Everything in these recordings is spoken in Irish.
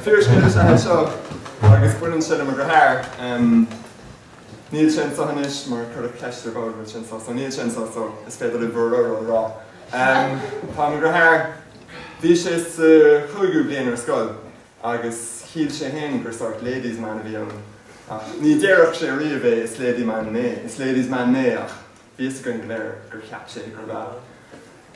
Fíor Scéal a seo agus buireann sin am go háir. Níl sin sochanis mar chur a ceistir báil sin so níl sin so is féidir i bhur rá. Tá am go háir bhí sé chuigú bliain ar scoil agus híl sé hen gur sort ladies man a bhí an. Ní déireach sé riamh is ladies man né ach bhí gon léir gur ceap sé gur bhá.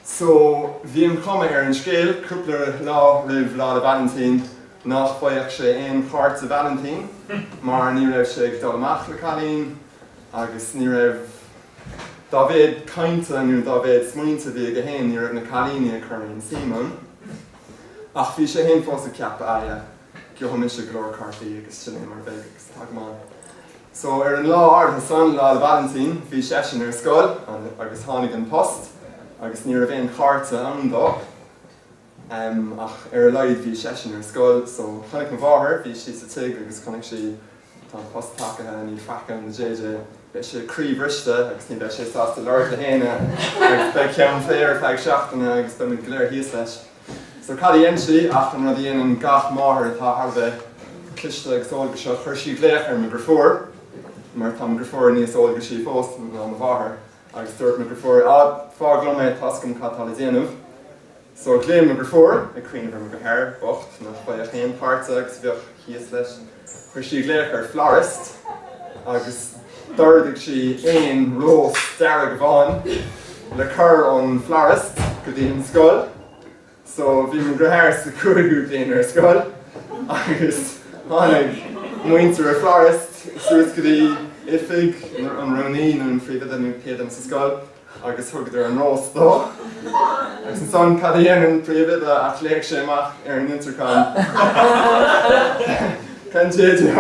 So bhí an chuma ar an Scéal, cúpla lá rih lá a Valentín nach buíoch sé aon chart a Valentín, mar ní raibh sé ag dul amach le Cillian agus ní raibh dá bhéad cainte nó dá bhéad smaointe bhí go héin ní raibh na Cilliaine a chuiríonn Simon. Ach bhí sé hen fós a ceap aia go se glór cartaí agus sin mar bheith agus tagmáin. So ar an lá ard an son lá a Valentín, bhí sesin ar scoil agus tháinig an post agus ní raibh aon charta an-bhuíoch. Ach ar leid bhí sesin ar scoil, so chunig an bháthair bhí si sa tuig agus chunig si tá post takeithe ní fecha an JJ bheith sé críomhriste agus ní bheith sé sásta leir le héine agus bheith ceann féir feag seachtainna agus be go léir híos leis. So Cillian si ach an rudí an gach máthair atá tharbheith cliste agus óilge seo chuir sí léachar me gur fór, mar tá gur fór níos óilge sí fós ná an bháthair agus dúirt me gur fór fá glomé tascam catala déanamh. So léim me gur fór ag cuioineh me go háir bocht nach buíoch aon páirte agus bheoh híos leis chuir sí léachar florist agus d'ordaigh si aon rós dearg bháin le chur an florist go dtí an scoil. So bhí me go háir sa cuaigú bliain ar scoil agus tháinig muintear a florist suas go dtí ifig an ronín an phríomh an péadam sa scoil agus thugad ar an rós dó. Agus an son Cillian an príomh ach léigh sé amach ar an intercom. Can JJ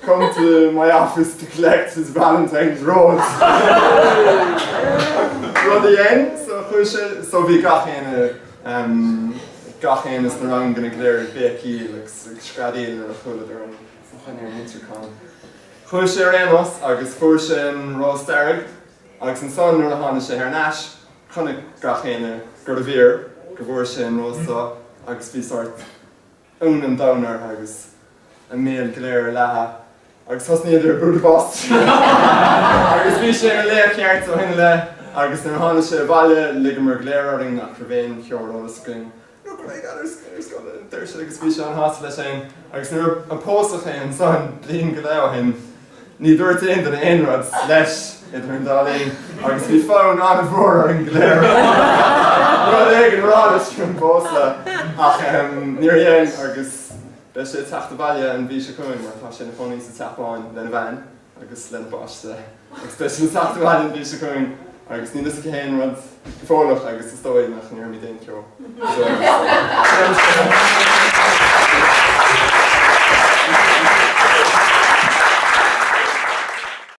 come to my office to collect his Valentine's rose. Rudí aon, so bhí gach aon is na rang gonna léir bécí le scradíil ar a chuile ar an intercom. Chuaigh sé ar aonas agus fuair sé an rós dearg agus an son nuair a tháinig sé ar náis chunig gach aon gur a bhír go bhfuair sé an rósá agus bhí sort ún an downer agus an méal go léir lethe agus thosnaíad ar búd bost. Agus bhí sé ar léir ceart ó hinne le agus nuair a tháinig sé bhaile ligamar gléiring nach bhhéon ceolrólas going no go ag ar sé agus bhí sé an hása leis sin agus nuair an pósach an son blion go léo hin ní dúirt aon den aonrad leis idir an dálainn agus bhí fón an a bhór ar an gléir. Rud ag an rádas an pósa ach níor dhéon agus bheith sé teachta baile an bhí sé chuin mar tá sé na fónaí sa teapáin lena bhein agus lena báiste. Agus bheith sé teachta baile an bhí sé chuin agus ní is go héin rud fólach agus is dóid nach níor mí déon ceo.